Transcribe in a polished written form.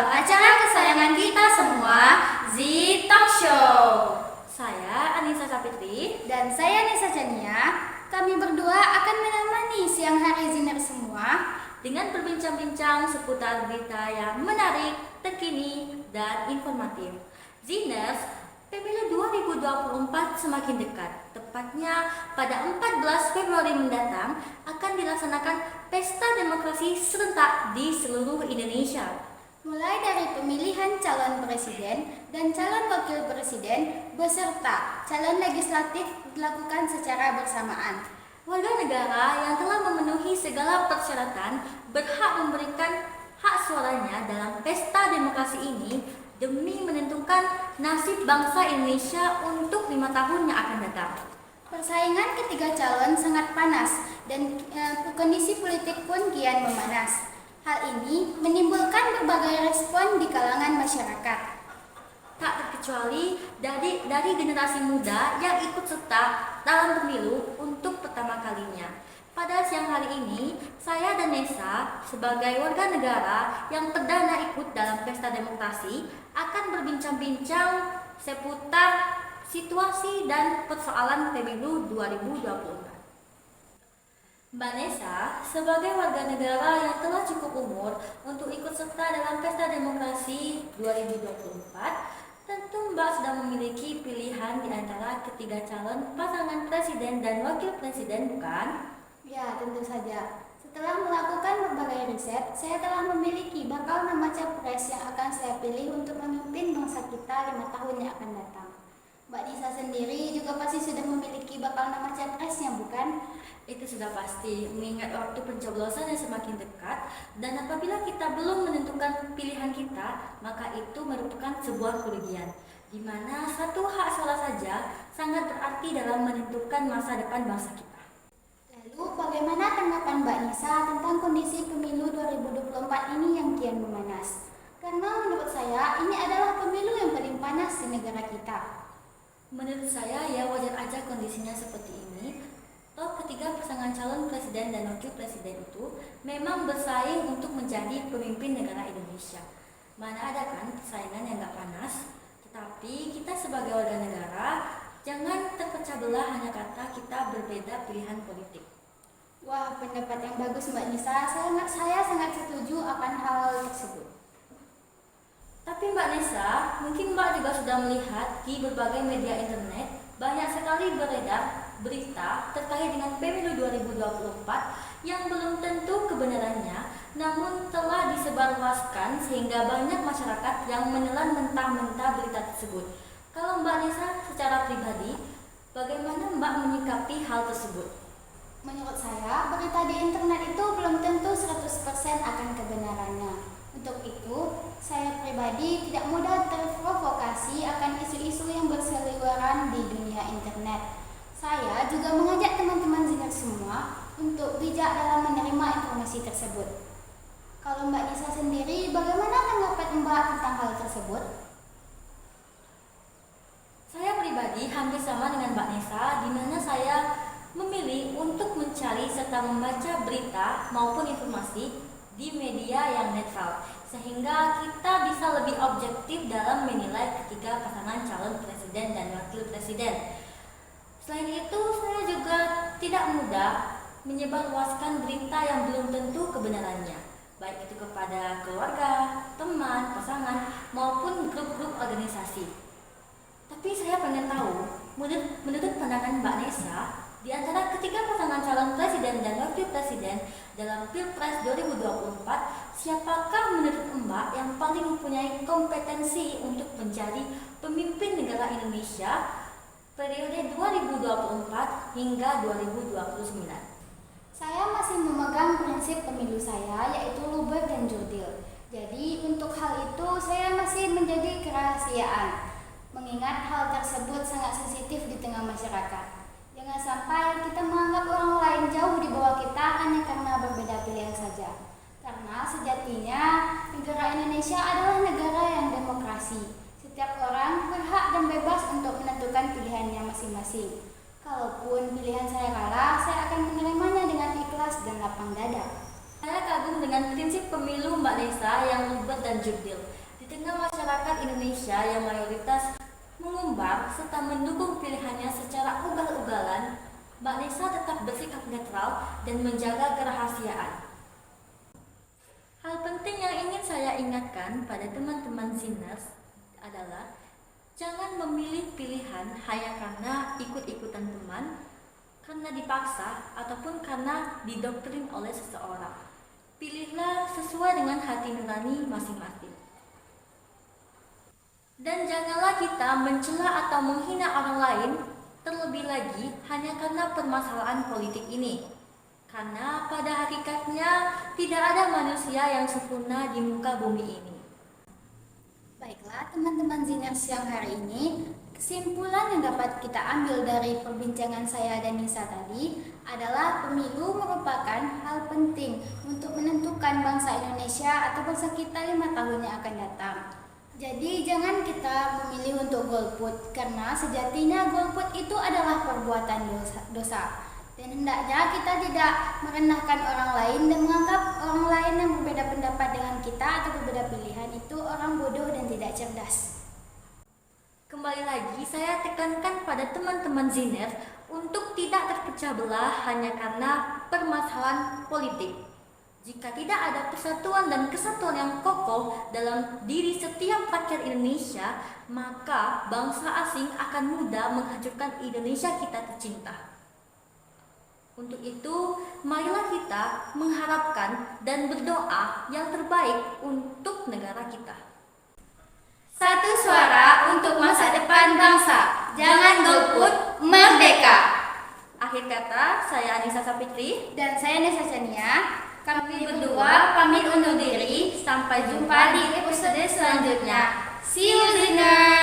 dalam acara kesayangan kita semua, Z Talk Show. Saya Anissa Sapitri dan saya Nisa Chania. Kami berdua akan menemani siang hari Ziner semua dengan berbincang-bincang seputar berita yang menarik, terkini, dan informatif. Ziners, Pemilu 2024 semakin dekat. Tepatnya pada 14 Februari mendatang akan dilaksanakan Pesta Demokrasi serentak di seluruh Indonesia. Mulai dari pemilihan calon presiden dan calon wakil presiden beserta calon legislatif dilakukan secara bersamaan. Warga negara yang telah memenuhi segala persyaratan berhak memberikan hak suaranya dalam pesta demokrasi ini demi menentukan nasib bangsa Indonesia untuk 5 tahun yang akan datang. Persaingan ketiga calon sangat panas dan kondisi politik pun kian memanas. Hal ini menimbulkan berbagai respon di kalangan masyarakat. Tak terkecuali dari generasi muda yang ikut serta dalam pemilu untuk pertama kalinya. Pada siang hari ini, saya dan Nesa sebagai warga negara yang perdana ikut dalam pesta demokrasi akan berbincang-bincang seputar situasi dan persoalan pemilu 2024. Mbak Nesa, sebagai warga negara yang telah cukup umur untuk ikut serta dalam pesta demokrasi 2024, tentu Mbak sudah memiliki pilihan di antara ketiga calon pasangan presiden dan wakil presiden, bukan? Ya, tentu saja. Setelah melakukan berbagai riset, saya telah memiliki bakal nama capres yang akan saya pilih untuk memimpin bangsa kita 5 tahun yang akan datang. Mbak Nisa sendiri juga pasti sudah memiliki bakal nama capresnya, bukan? Itu sudah pasti, mengingat waktu pencoblosan yang semakin dekat, dan apabila kita belum menentukan pilihan kita, maka itu merupakan sebuah kerugian, di mana satu hak suara saja sangat berarti dalam menentukan masa depan bangsa kita. Lalu bagaimana tanggapan Mbak Nisa tentang kondisi pemilu 2024 ini yang kian memanas? Karena menurut saya ini adalah pemilu yang paling panas di negara kita. Menurut saya ya wajar aja kondisinya seperti ini. Toh ketiga pasangan calon presiden dan wakil presiden itu memang bersaing untuk menjadi pemimpin negara Indonesia. Mana ada kan persaingan yang gak panas? Tetapi kita sebagai warga negara jangan terpecah belah hanya kata kita berbeda pilihan politik. Wah, pendapat yang bagus Mbak Nisa. Saya sangat setuju akan hal tersebut. Tapi Mbak Nisa, mungkin Mbak juga sudah melihat di berbagai media internet banyak sekali beredar berita terkait dengan pemilu 2024 yang belum tentu kebenarannya, namun telah disebarluaskan sehingga banyak masyarakat yang menelan mentah-mentah berita tersebut. Kalau Mbak Nisa secara pribadi, bagaimana Mbak menyikapi hal tersebut? Menurut saya, berita di internet itu belum tentu 100% akan kebenarannya. Untuk itu, saya pribadi tidak mudah terprovokasi akan isu-isu yang berseliweran di dunia internet. Saya juga mengajak teman-teman Ziner semua untuk bijak dalam menerima informasi tersebut. Kalau Mbak Nisa sendiri, bagaimana tanggapan Mbak tentang hal tersebut? Saya pribadi hampir sama dengan Mbak Nisa, di mana saya memilih untuk mencari serta membaca berita maupun informasi di media yang netral, sehingga kita bisa lebih objektif dalam menilai ketiga pasangan calon presiden dan wakil presiden. Selain itu, saya juga tidak mudah menyebarluaskan berita yang belum tentu kebenarannya, baik itu kepada keluarga, teman, pasangan, maupun grup-grup organisasi. Tapi saya pengen tahu, menurut pandangan Mbak Nesa, di antara ketiga pasangan calon presiden dan wakil presiden dalam Pilpres 2024, siapakah menurut Mbak yang paling mempunyai kompetensi untuk menjadi pemimpin negara Indonesia periode 2024 hingga 2029? Saya masih memegang prinsip pemilu saya, yaitu luber dan jurdil. Jadi untuk hal itu saya masih menjadi kerahasiaan, mengingat hal tersebut sangat sensitif di tengah masyarakat. Jangan sampai kita menganggap orang lain jauh di bawah kita hanya karena berbeda pilihan saja. Karena sejatinya negara Indonesia adalah negara yang demokrasi. Setiap orang berhak dan bebas untuk menentukan pilihannya masing-masing. Kalaupun pilihan saya kalah, saya akan menerimanya dengan ikhlas dan lapang dada. Saya kagum dengan prinsip pemilu Mbak Nesa yang luber dan jurdil. Di tengah masyarakat Indonesia yang mayoritas mengumbar serta mendukung pilihannya secara ugal-ugalan, Mbak Nesa tetap bersikap netral dan menjaga kerahasiaan. Hal penting yang ingin saya ingatkan pada teman-teman Ziners adalah jangan memilih pilihan hanya karena ikut-ikutan teman, karena dipaksa, ataupun karena didoktrin oleh seseorang. Pilihlah sesuai dengan hati nurani masing-masing. Dan janganlah kita mencela atau menghina orang lain, terlebih lagi hanya karena permasalahan politik ini. Karena pada hakikatnya tidak ada manusia yang sempurna di muka bumi ini. Baiklah teman-teman Ziners yang hari ini, kesimpulan yang dapat kita ambil dari perbincangan saya dan Nisa tadi adalah pemilu merupakan hal penting untuk menentukan bangsa Indonesia atau bangsa kita 5 tahun yang akan datang. Jadi jangan kita memilih untuk golput, karena sejatinya golput itu adalah perbuatan dosa. Dan hendaknya kita tidak merendahkan orang lain dan menganggap orang lain yang berbeda pendapat dengan kita atau berbeda pilihan itu orang bodoh dan tidak cerdas. Kembali lagi saya tekankan pada teman-teman Ziner untuk tidak terpecah belah hanya karena permasalahan politik. Jika tidak ada persatuan dan kesatuan yang kokoh dalam diri setiap rakyat Indonesia, maka bangsa asing akan mudah menghancurkan Indonesia kita tercinta. Untuk itu, marilah kita mengharapkan dan berdoa yang terbaik untuk negara kita. Satu suara untuk masa depan bangsa. Jangan golput, merdeka. Akhir kata, saya Anissa Sapitri Dan saya Nesa Chania. Kami berdua pamit undur diri. Sampai jumpa di episode selanjutnya. See you, Ziners!